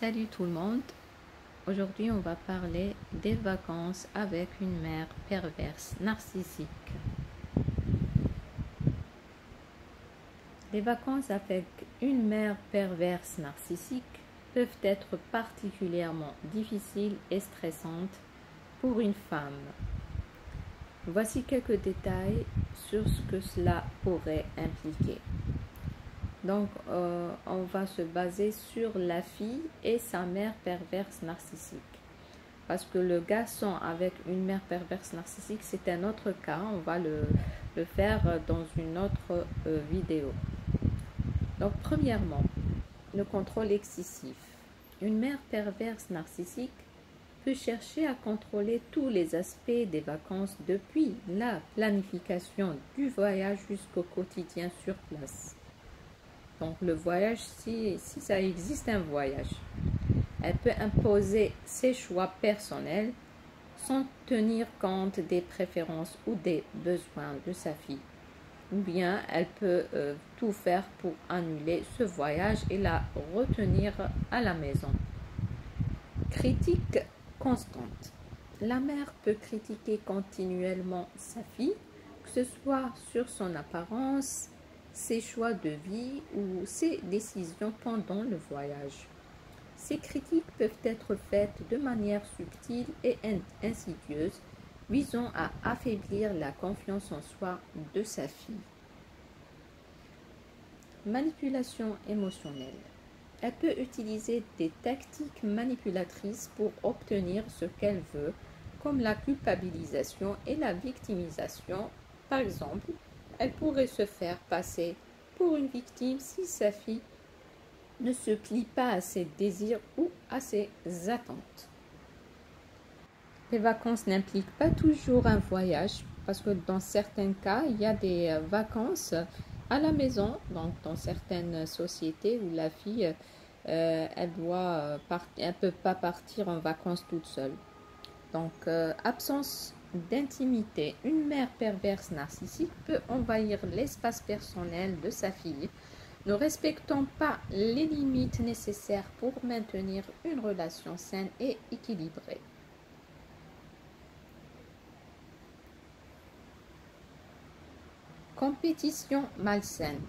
Salut tout le monde. Aujourd'hui, on va parler des vacances avec une mère perverse narcissique. Les vacances avec une mère perverse narcissique peuvent être particulièrement difficiles et stressantes pour une femme. Voici quelques détails sur ce que cela pourrait impliquer. Donc, on va se baser sur la fille et sa mère perverse narcissique. Parce que le garçon avec une mère perverse narcissique, c'est un autre cas. On va le faire dans une autre vidéo. Donc, premièrement, le contrôle excessif. Une mère perverse narcissique peut chercher à contrôler tous les aspects des vacances depuis la planification du voyage jusqu'au quotidien sur place. Donc le voyage, si ça existe un voyage, elle peut imposer ses choix personnels sans tenir compte des préférences ou des besoins de sa fille. Ou bien elle peut tout faire pour annuler ce voyage et la retenir à la maison. Critique constante. La mère peut critiquer continuellement sa fille, que ce soit sur son apparence, ses choix de vie ou ses décisions pendant le voyage. Ces critiques peuvent être faites de manière subtile et insidieuse, visant à affaiblir la confiance en soi de sa fille. Manipulation émotionnelle. Elle peut utiliser des tactiques manipulatrices pour obtenir ce qu'elle veut, comme la culpabilisation et la victimisation. Par exemple, elle pourrait se faire passer pour une victime si sa fille ne se plie pas à ses désirs ou à ses attentes. Les vacances n'impliquent pas toujours un voyage, parce que dans certains cas, il y a des vacances à la maison, donc dans certaines sociétés où la fille, elle peut pas partir en vacances toute seule. Donc, absence d'intimité. Une mère perverse narcissique peut envahir l'espace personnel de sa fille, ne respectant pas les limites nécessaires pour maintenir une relation saine et équilibrée. Compétition malsaine.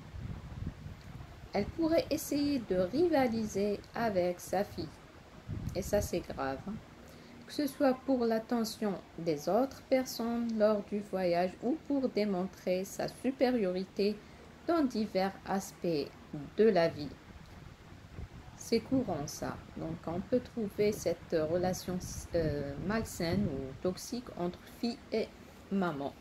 Elle pourrait essayer de rivaliser avec sa fille. Et ça, c'est grave. Que ce soit pour l'attention des autres personnes lors du voyage ou pour démontrer sa supériorité dans divers aspects de la vie. C'est courant ça. Donc on peut trouver cette relation malsaine ou toxique entre fille et maman.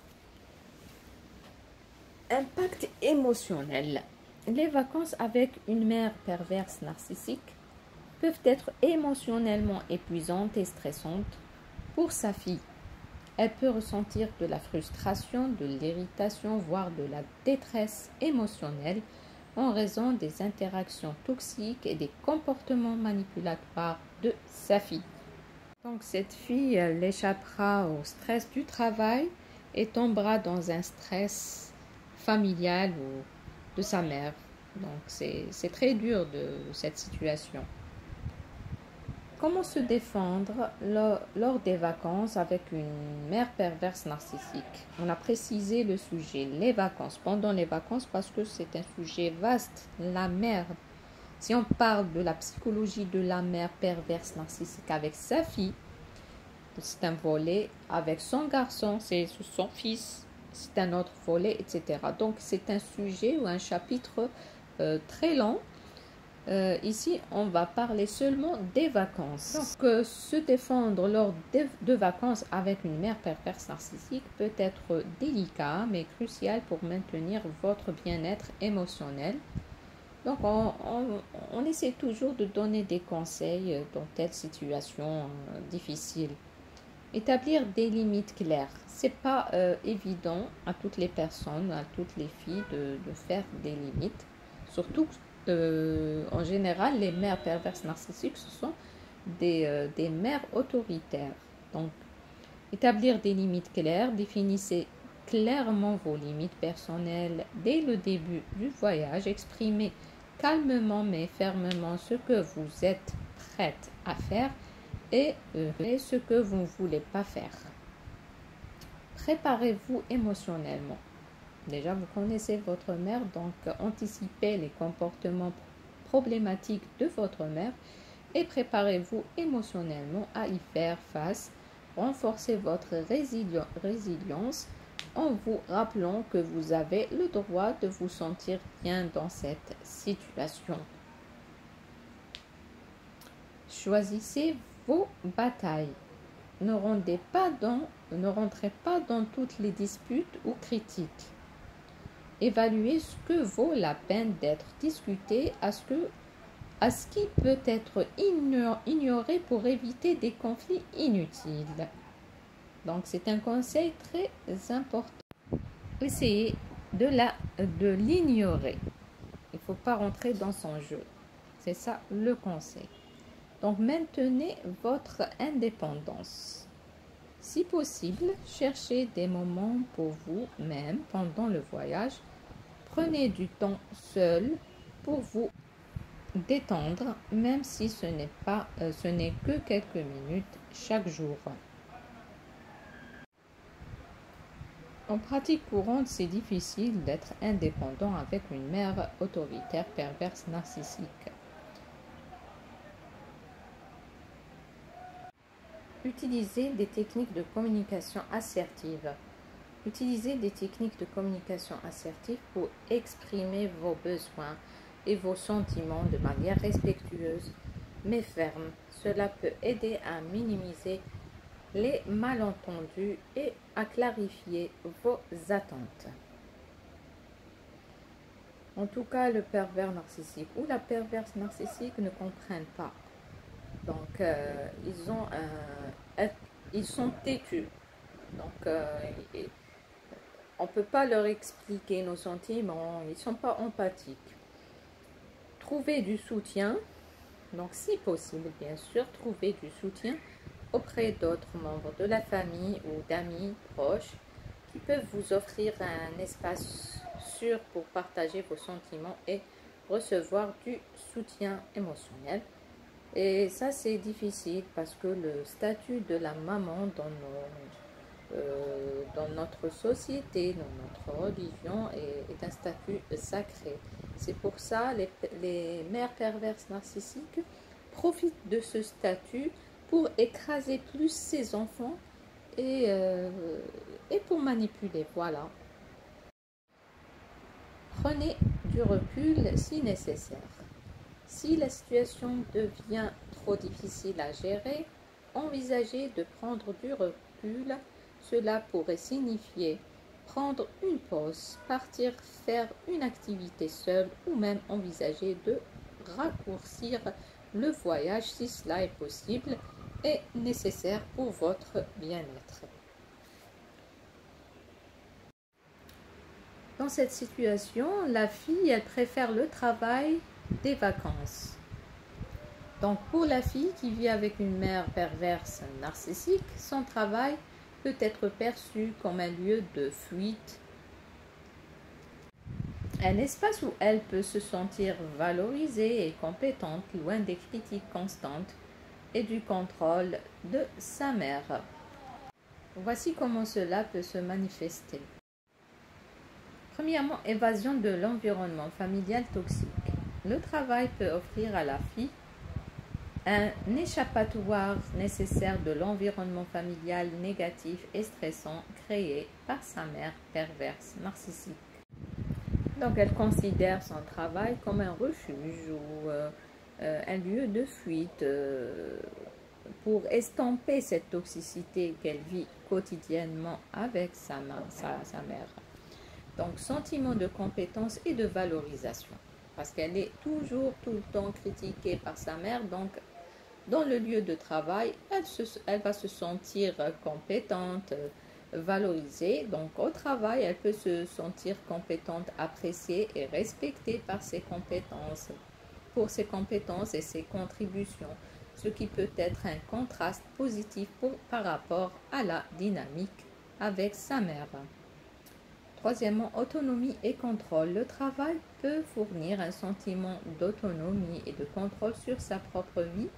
Impact émotionnel. Les vacances avec une mère perverse narcissique peuvent être émotionnellement épuisantes et stressantes pour sa fille. Elle peut ressentir de la frustration, de l'irritation, voire de la détresse émotionnelle en raison des interactions toxiques et des comportements manipulatoires de sa fille. Donc cette fille, elle échappera au stress du travail et tombera dans un stress familial ou de sa mère. Donc c'est très dur de cette situation. Comment se défendre lors des vacances avec une mère perverse narcissique? On a précisé le sujet, les vacances, pendant les vacances, parce que c'est un sujet vaste. La mère, si on parle de la psychologie de la mère perverse narcissique avec sa fille, c'est un volet. Avec son garçon, c'est son fils, c'est un autre volet, etc. Donc c'est un sujet ou un chapitre très long. Ici, on va parler seulement des vacances. Donc, se défendre lors de vacances avec une mère perverse narcissique peut être délicat, mais crucial pour maintenir votre bien-être émotionnel. Donc, on essaie toujours de donner des conseils dans telle situation difficile. Établir des limites claires. C'est pas évident à toutes les personnes, à toutes les filles de faire des limites, surtout en général, les mères perverses narcissiques, ce sont des mères autoritaires. Donc, établir des limites claires, définissez clairement vos limites personnelles dès le début du voyage, exprimez calmement mais fermement ce que vous êtes prête à faire et ce que vous ne voulez pas faire. Préparez-vous émotionnellement. Déjà, vous connaissez votre mère, donc anticipez les comportements problématiques de votre mère et préparez-vous émotionnellement à y faire face. Renforcez votre résilience en vous rappelant que vous avez le droit de vous sentir bien dans cette situation. Choisissez vos batailles. Ne rentrez pas dans toutes les disputes ou critiques. Évaluez ce que vaut la peine d'être discuté à ce qui peut être ignoré pour éviter des conflits inutiles. Donc, c'est un conseil très important. Essayez de l'ignorer. Il ne faut pas rentrer dans son jeu. C'est ça le conseil. Donc, maintenez votre indépendance. Si possible, cherchez des moments pour vous-même pendant le voyage. Prenez du temps seul pour vous détendre, même si ce n'est que quelques minutes chaque jour. En pratique courante, c'est difficile d'être indépendant avec une mère autoritaire, perverse, narcissique. Utilisez des techniques de communication assertive. Utilisez des techniques de communication assertive pour exprimer vos besoins et vos sentiments de manière respectueuse mais ferme. Cela peut aider à minimiser les malentendus et à clarifier vos attentes. En tout cas, le pervers narcissique ou la perverse narcissique ne comprennent pas. Donc, ils sont têtus. Donc, on ne peut pas leur expliquer nos sentiments. Ils ne sont pas empathiques. Trouvez du soutien. Donc, si possible, bien sûr, trouvez du soutien auprès d'autres membres de la famille ou d'amis proches qui peuvent vous offrir un espace sûr pour partager vos sentiments et recevoir du soutien émotionnel. Et ça, c'est difficile parce que le statut de la maman dans notre société, dans notre religion, est un statut sacré. C'est pour ça les mères perverses narcissiques profitent de ce statut pour écraser plus ses enfants et pour manipuler. Voilà. Prenez du recul si nécessaire. Si la situation devient trop difficile à gérer, envisagez de prendre du recul. Cela pourrait signifier prendre une pause, partir faire une activité seule ou même envisager de raccourcir le voyage si cela est possible et nécessaire pour votre bien-être. Dans cette situation, la fille, elle préfère le travail des vacances. Donc pour la fille qui vit avec une mère perverse narcissique, son travail peut être perçu comme un lieu de fuite, un espace où elle peut se sentir valorisée et compétente, loin des critiques constantes et du contrôle de sa mère. Voici comment cela peut se manifester. Premièrement, évasion de l'environnement familial toxique. Le travail peut offrir à la fille un échappatoire nécessaire de l'environnement familial négatif et stressant créé par sa mère perverse narcissique. Donc elle considère son travail comme un refuge ou un lieu de fuite pour estomper cette toxicité qu'elle vit quotidiennement avec sa mère. Donc sentiment de compétence et de valorisation. Parce qu'elle est toujours, tout le temps critiquée par sa mère. Donc, dans le lieu de travail, elle va se sentir compétente, valorisée. Donc, au travail, elle peut se sentir compétente, appréciée et respectée par ses compétences, pour ses compétences et ses contributions. Ce qui peut être un contraste positif par rapport à la dynamique avec sa mère. Troisièmement, autonomie et contrôle. Le travail peut fournir un sentiment d'autonomie et de contrôle sur sa propre vie,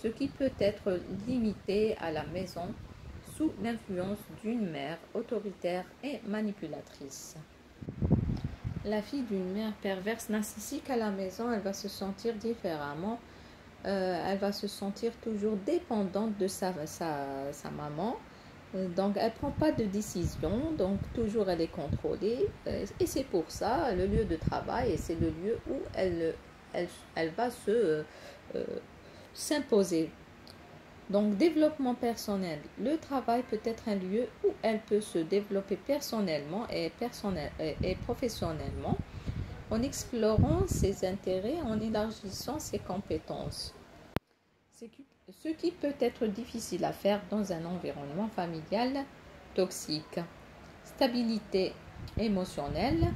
ce qui peut être limité à la maison sous l'influence d'une mère autoritaire et manipulatrice. La fille d'une mère perverse narcissique à la maison, elle va se sentir différemment. Elle va se sentir toujours dépendante de sa maman. Donc, elle ne prend pas de décision, donc toujours elle est contrôlée. Et c'est pour ça, le lieu de travail, c'est le lieu où elle va s'imposer. Donc, développement personnel. Le travail peut être un lieu où elle peut se développer personnellement et professionnellement en explorant ses intérêts, en élargissant ses compétences. Ce qui peut être difficile à faire dans un environnement familial toxique. Stabilité émotionnelle.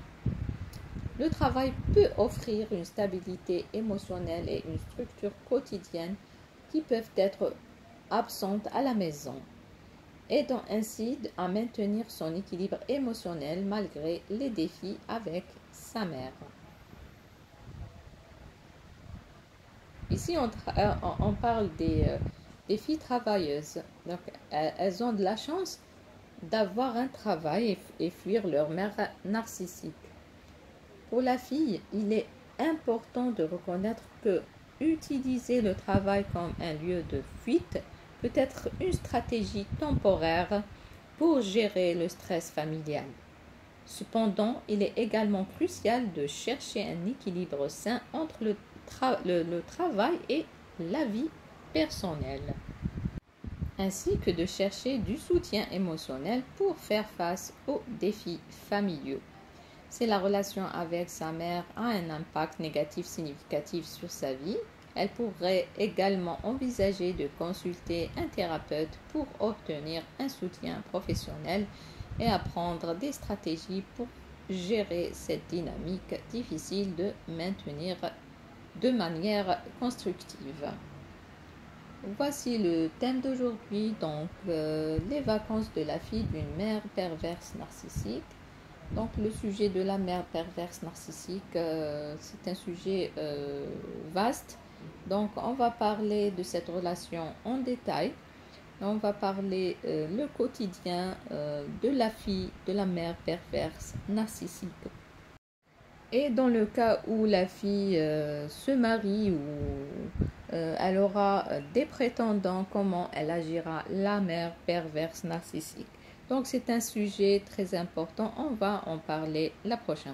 Le travail peut offrir une stabilité émotionnelle et une structure quotidienne qui peuvent être absentes à la maison, aidant ainsi à maintenir son équilibre émotionnel malgré les défis avec sa mère. Ici, on parle des filles travailleuses. Donc, elles ont de la chance d'avoir un travail et fuir leur mère narcissique. Pour la fille, il est important de reconnaître que utiliser le travail comme un lieu de fuite peut être une stratégie temporaire pour gérer le stress familial. Cependant, il est également crucial de chercher un équilibre sain entre le travail et la vie personnelle, ainsi que de chercher du soutien émotionnel pour faire face aux défis familiaux. Si la relation avec sa mère a un impact négatif significatif sur sa vie, elle pourrait également envisager de consulter un thérapeute pour obtenir un soutien professionnel et apprendre des stratégies pour gérer cette dynamique difficile de maintenir de manière constructive. Voici le thème d'aujourd'hui, donc les vacances de la fille d'une mère perverse narcissique. Donc le sujet de la mère perverse narcissique, c'est un sujet vaste. Donc on va parler de cette relation en détail. On va parler le quotidien de la fille de la mère perverse narcissique. Et dans le cas où la fille se marie ou elle aura des prétendants, comment elle agira la mère perverse narcissique. Donc c'est un sujet très important, on va en parler la prochaine fois.